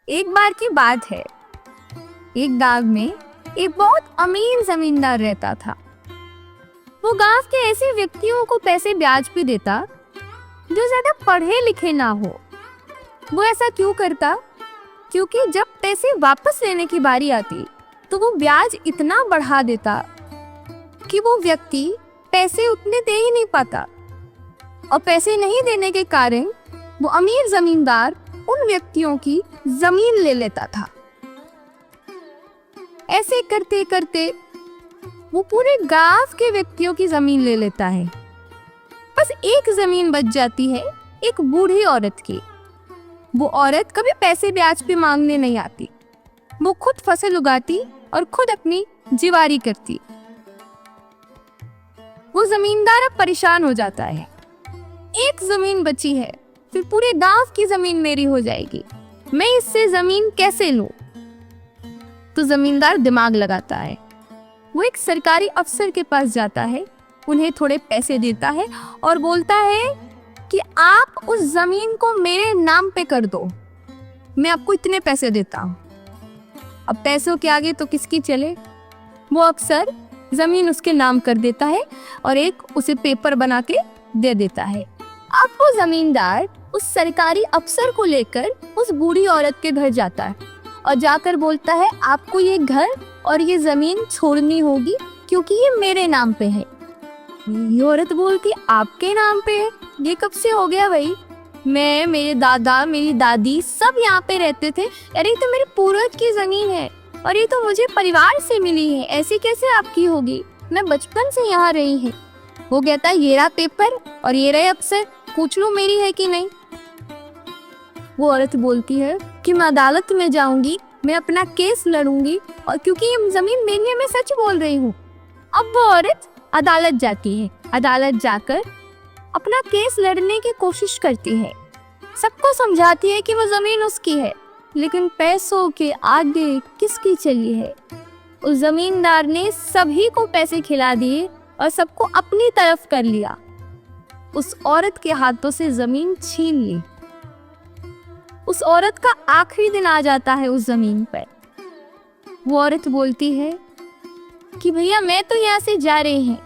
एक बार की बात है, एक गांव में एक बहुत अमीर जमींदार रहता था। वो गांव के ऐसे व्यक्तियों को पैसे ब्याज पे देता जो ज्यादा पढ़े लिखे ना हो। वो ऐसा क्यों करता? क्योंकि जब पैसे वापस लेने की बारी आती तो वो ब्याज इतना बढ़ा देता कि वो व्यक्ति पैसे उतने दे ही नहीं पाता, और पैसे नहीं देने के कारण वो अमीर जमींदार उन व्यक्तियों की जमीन ले लेता था। ऐसे करते करते वो पूरे गांव के व्यक्तियों की जमीन ले लेता है। बस एक जमीन बच जाती है एक बूढ़ी औरत की। वो औरत कभी पैसे ब्याज पे मांगने नहीं आती। वो खुद फसल उगाती और खुद अपनी जीवारी करती। वो जमींदार अब परेशान हो जाता है। एक जमीन बची है, फिर पूरे गांव की जमीन मेरी हो जाएगी। मैं इससे जमीन कैसे लूं? तो जमींदार दिमाग लगाता है। वो एक सरकारी अफसर के पास जाता है, उन्हें थोड़े पैसे देता है और बोलता है कि आप उस जमीन को मेरे नाम पे कर दो, मैं आपको इतने पैसे देता हूं। अब पैसों के आगे तो किसकी चले। वो अफसर जमीन उसके नाम कर देता है और एक उसे पेपर बना के दे देता है। अब वो जमींदार उस सरकारी अफसर को लेकर उस बूढ़ी औरत के घर जाता है और जाकर बोलता है, आपको ये घर और ये जमीन छोड़नी होगी क्योंकि ये मेरे नाम पे है। ये औरत बोलती, आपके नाम पे है? ये कब से हो गया भाई? मैं, मेरे दादा, मेरी दादी सब यहाँ पे रहते थे। अरे ये तो मेरे पूर्वज की जमीन है और ये तो मुझे परिवार से मिली है, ऐसी कैसे आपकी होगी? मैं बचपन से यहाँ रही है। वो कहता है, ये रहा पेपर और ये रहे अफसर, पूछ लो मेरी है कि नहीं। वो औरत बोलती है कि मैं अदालत में जाऊंगी, मैं अपना केस लड़ूंगी, और क्योंकि ये जमीन मेरी है, मैं सच बोल रही हूँ। अब वो औरत अदालत जाती है। अदालत जाकर अपना केस लड़ने की कोशिश करती है, सबको समझाती है कि वो जमीन उसकी है, लेकिन पैसों के आगे किसकी चली है। उस जमींदार ने सभी को पैसे खिला दिए और सबको अपनी तरफ कर लिया। उस औरत के हाथों से जमीन छीन ली। उस औरत का आखिरी दिन आ जाता है उस जमीन पर। वो औरत बोलती है कि भैया, मैं तो यहाँ से जा रही हूँ,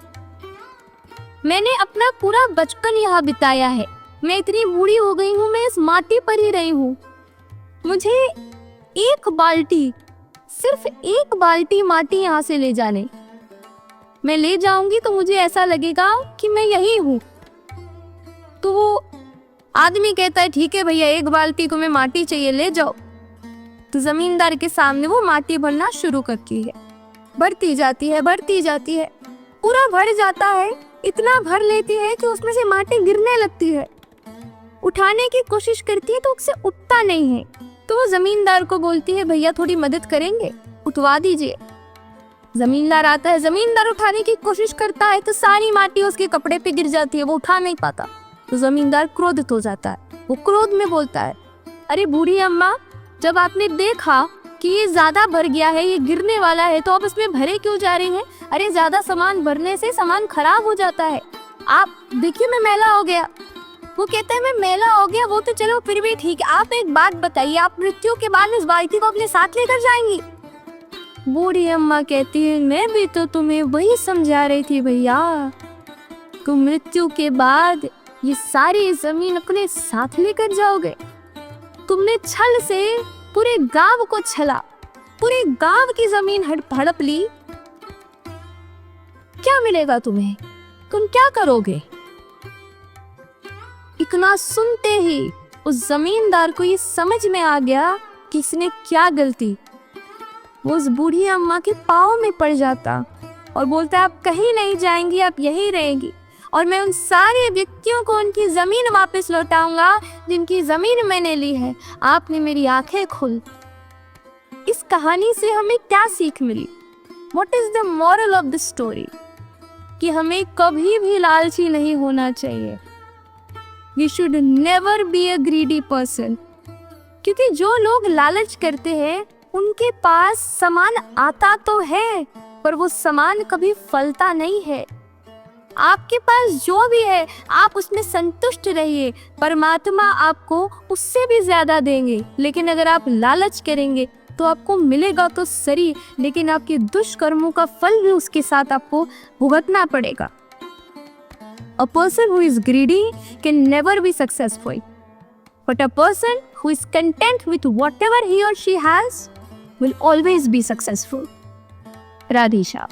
मैंने अपना पूरा बचपन यहाँ बिताया है, मैं इतनी बूढ़ी हो गई हूँ, मैं इस माटी पर ही रही हूँ। मुझे एक बाल्टी, सिर्फ एक बाल्टी माटी यहाँ से ले जाने। मैं ले जाऊंगी तो मुझे ऐसा लगेगा कि मैं यही हूँ। तो वो आदमी कहता है, ठीक है भैया, एक बाल्टी तुम्हें माटी चाहिए, ले जाओ। तो जमींदार के सामने वो माटी भरना शुरू करती है। भरती जाती है, भरती जाती है, पूरा भर जाता है। इतना भर लेती है कि उसमें से माटी गिरने लगती है। उठाने की कोशिश करती है तो उससे उठता नहीं है। तो वो जमींदार को बोलती है, भैया थोड़ी मदद करेंगे, उठवा दीजिए। जमींदार आता है, जमींदार उठाने की कोशिश करता है तो सारी माटी उसके कपड़े पे गिर जाती है, वो उठा नहीं पाता। तो जमींदार क्रोधित हो जाता है। वो क्रोध में बोलता है, अरे बूढ़ी अम्मा, जब आपने देखा कि ये ज्यादा भर गया है, ये गिरने वाला है, तो आप इसमें भरे क्यों जा रही हैं? अरे ज्यादा सामान भरने से सामान खराब हो जाता है। आप देखिए, मैं मैला हो गया। वो कहता है, मैं मैला हो गया, वो तो चलो फिर भी ठीक है, आप एक बात बताइए, आप मृत्यु के बाद इस बाल्टी को अपने साथ लेकर जाएंगी? बूढ़ी अम्मा कहती है, मैं भी तो तुम्हें वही समझा रही थी भैया, तुम मृत्यु के बाद ये सारी जमीन अपने साथ लेकर जाओगे। तुमने छल से पूरे गांव को छला, पूरे गांव की जमीन हड़प ली। क्या मिलेगा तुम्हें? तुम क्या करोगे? इतना सुनते ही उस जमींदार को ये समझ में आ गया कि इसने क्या गलती। वो उस बूढ़ी अम्मा के पाँव में पड़ जाता और बोलता, आप कहीं नहीं जाएंगी, आप यहीं रहेंगी, और मैं उन सारे व्यक्तियों को उनकी जमीन वापस लौटाऊंगा जिनकी जमीन मैंने ली है। आपने मेरी आंखें खोल। इस कहानी से हमें क्या सीख मिली? What is the moral of the story? कि हमें कभी भी लालची नहीं होना चाहिए। We should never be a greedy person. क्योंकि जो लोग लालच करते हैं उनके पास सामान आता तो है, पर वो सामान कभी फलता नहीं है। आपके पास जो भी है आप उसमें संतुष्ट रहिए, परमात्मा आपको उससे भी ज्यादा देंगे। लेकिन अगर आप लालच करेंगे तो आपको मिलेगा तो सही, लेकिन आपके दुष्कर्मों का फल भी उसके साथ आपको भुगतना पड़ेगा। A person who is greedy can never be successful, but a person who is content with whatever he or she has will always be successful. Radhisha.